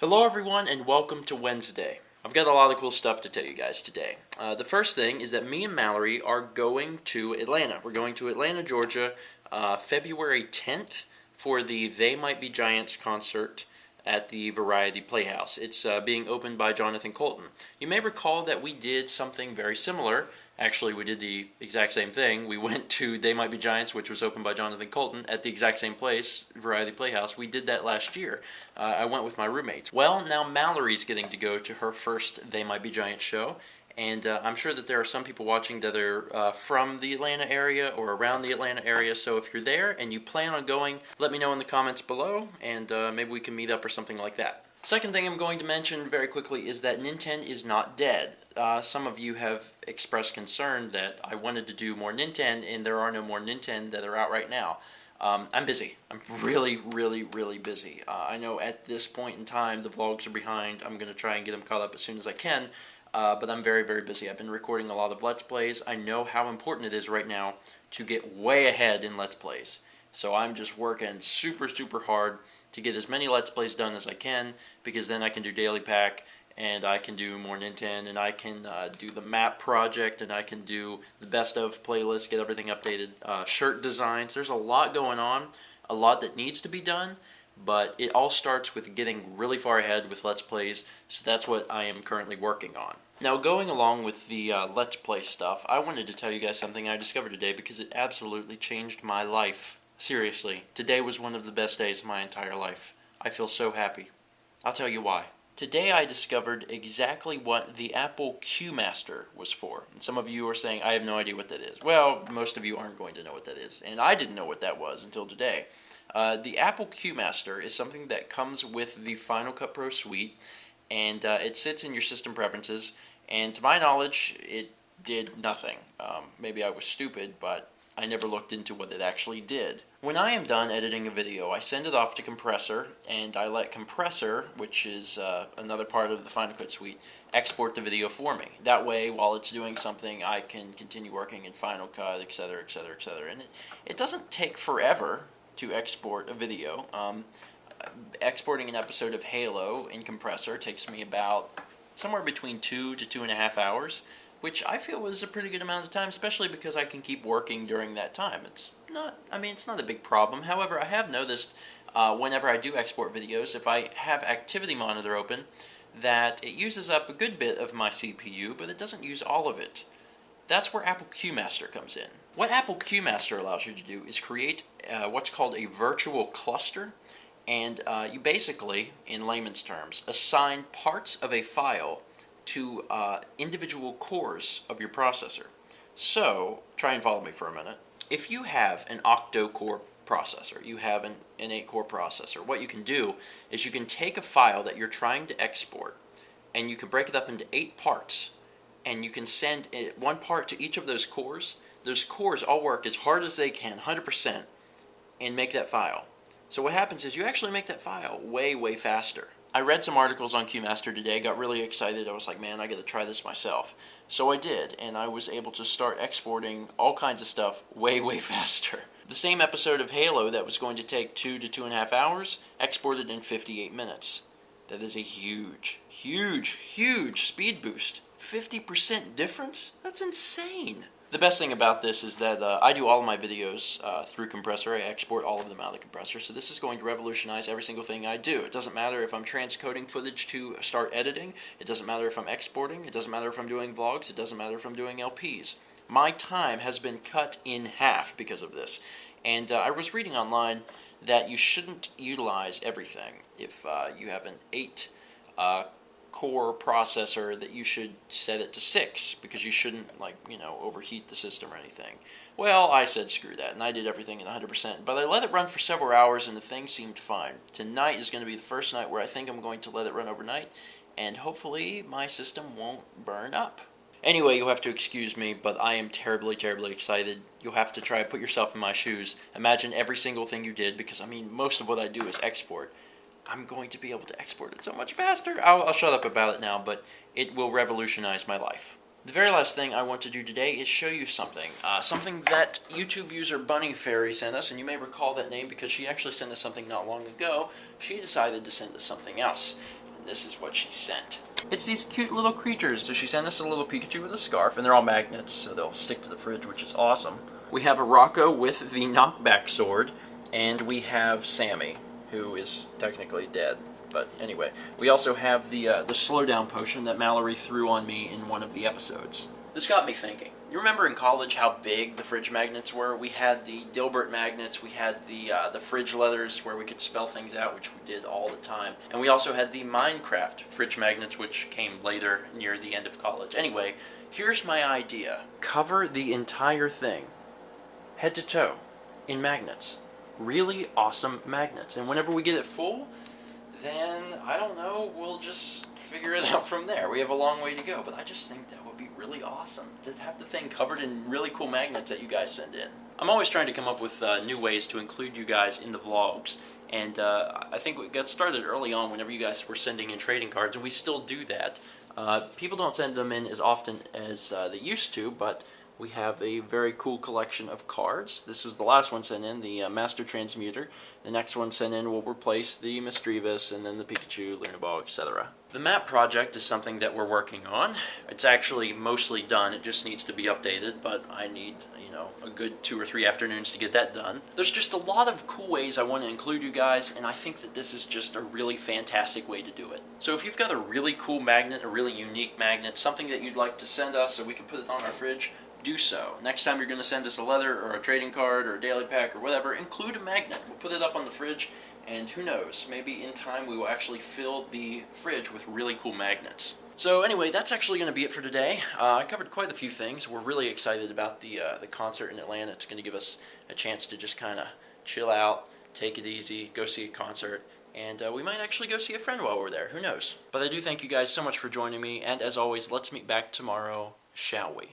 Hello everyone and welcome to Wednesday. I've got a lot of cool stuff to tell you guys today. The first thing is that me and Mallory are going to Atlanta. We're going to Atlanta, Georgia, February 10th for the They Might Be Giants concert at the Variety Playhouse. It's being opened by Jonathan Colton. You may recall that we did something very similar. Actually, we did the exact same thing. We went to They Might Be Giants, which was opened by Jonathan Colton, at the exact same place, Variety Playhouse. We did that last year. I went with my roommates. Well, now Mallory's getting to go to her first They Might Be Giants show, and I'm sure that there are some people watching that are from the Atlanta area or around the Atlanta area, so if you're there and you plan on going, let me know in the comments below, and maybe we can meet up or something like that. Second thing I'm going to mention very quickly is that Nintendo is not dead. Some of you have expressed concern that I wanted to do more Nintendo, and there are no more Nintendo that are out right now. I'm busy. I'm really busy. I know at this point in time the vlogs are behind. I'm going to try and get them caught up as soon as I can, but I'm very busy. I've been recording a lot of Let's Plays. I know how important it is right now to get way ahead in Let's Plays. So I'm just working super hard to get as many Let's Plays done as I can, because then I can do Daily Pack, and I can do more Nintendo, and I can do the map project, and I can do the best of playlist, get everything updated, shirt designs. There's a lot going on, a lot that needs to be done, but it all starts with getting really far ahead with Let's Plays, so that's what I am currently working on. Now, going along with the Let's Play stuff, I wanted to tell you guys something I discovered today because it absolutely changed my life. Seriously, today was one of the best days of my entire life. I feel so happy. I'll tell you why. Today I discovered exactly what the Apple Q Master was for. And some of you are saying, I have no idea what that is. Well, most of you aren't going to know what that is. And I didn't know what that was until today. The Apple Q Master is something that comes with the Final Cut Pro suite. And it sits in your system preferences. And to my knowledge, it did nothing. Maybe I was stupid, but I never looked into what it actually did. When I am done editing a video, I send it off to Compressor, and I let Compressor, which is another part of the Final Cut Suite, export the video for me. That way, while it's doing something, I can continue working in Final Cut, etc. And it doesn't take forever to export a video. Exporting an episode of Halo in Compressor takes me about somewhere between 2 to 2.5 hours. Which I feel was a pretty good amount of time, especially because I can keep working during that time. It's not a big problem. However, I have noticed whenever I do export videos, if I have Activity Monitor open, that it uses up a good bit of my CPU, but it doesn't use all of it. That's where Apple Q Master comes in. What Apple Q Master allows you to do is create what's called a virtual cluster, and you basically, in layman's terms, assign parts of a file to individual cores of your processor. So, try and follow me for a minute. If you have an octo-core processor, you have an 8-core processor, what you can do is you can take a file that you're trying to export, and you can break it up into 8 parts, and you can send one part to each of those cores. Those cores all work as hard as they can, 100%, and make that file. So what happens is you actually make that file way faster. I read some articles on QMaster today, got really excited. I was like, man, I got to try this myself. So I did, and I was able to start exporting all kinds of stuff way faster. The same episode of Halo that was going to take 2 to 2.5 hours, exported in 58 minutes. That is a huge speed boost. 50% difference? That's insane. The best thing about this is that I do all of my videos through Compressor. I export all of them out of the Compressor, so this is going to revolutionize every single thing I do. It doesn't matter if I'm transcoding footage to start editing. It doesn't matter if I'm exporting. It doesn't matter if I'm doing vlogs. It doesn't matter if I'm doing LPs. My time has been cut in half because of this. And I was reading online that you shouldn't utilize everything. If you have an 8-core processor, that you should set it to 6, because you shouldn't, overheat the system or anything. Well, I said screw that, and I did everything at 100%, but I let it run for several hours, and the thing seemed fine. Tonight is going to be the first night where I think I'm going to let it run overnight, and hopefully my system won't burn up. Anyway, you'll have to excuse me, but I am terribly excited. You'll have to try to put yourself in my shoes. Imagine every single thing you did, because, most of what I do is export. I'm going to be able to export it so much faster. I'll shut up about it now, but it will revolutionize my life. The very last thing I want to do today is show you something. Something that YouTube user bunnyfairy sent us, and you may recall that name because she actually sent us something not long ago. She decided to send us something else. this is what she sent. It's these cute little creatures. So she sent us a little Pikachu with a scarf, and they're all magnets, so they'll stick to the fridge, which is awesome. We have a Rocco with the knockback sword, and we have Sammy, who is technically dead. But anyway, we also have the slowdown potion that Mallory threw on me in one of the episodes. This got me thinking. You remember in college how big the fridge magnets were? We had the Dilbert magnets, we had the fridge leathers where we could spell things out, which we did all the time. And we also had the Minecraft fridge magnets, which came later near the end of college. Anyway, here's my idea. Cover the entire thing, head to toe, in magnets. Really awesome magnets. And whenever we get it full, then, I don't know, we'll just figure it out from there. We have a long way to go, but I just think that would be really awesome to have the thing covered in really cool magnets that you guys send in. I'm always trying to come up with new ways to include you guys in the vlogs, and I think we got started early on whenever you guys were sending in trading cards, and we still do that. People don't send them in as often as they used to, but we have a very cool collection of cards. This is the last one sent in, the Master Transmuter. The next one sent in will replace the Misdreavus, and then the Pikachu, Lunaball, etc. The map project is something that we're working on. It's actually mostly done, it just needs to be updated, but I need, a good 2 or 3 afternoons to get that done. There's just a lot of cool ways I want to include you guys, and I think that this is just a really fantastic way to do it. So if you've got a really cool magnet, a really unique magnet, something that you'd like to send us so we can put it on our fridge, do so. Next time you're going to send us a letter or a trading card or a daily pack or whatever, include a magnet. We'll put it up on the fridge, and who knows, maybe in time we will actually fill the fridge with really cool magnets. So anyway, that's actually going to be it for today. I covered quite a few things. We're really excited about the concert in Atlanta. It's going to give us a chance to just kind of chill out, take it easy, go see a concert, and we might actually go see a friend while we're there. Who knows? But I do thank you guys so much for joining me, and as always, let's meet back tomorrow, shall we?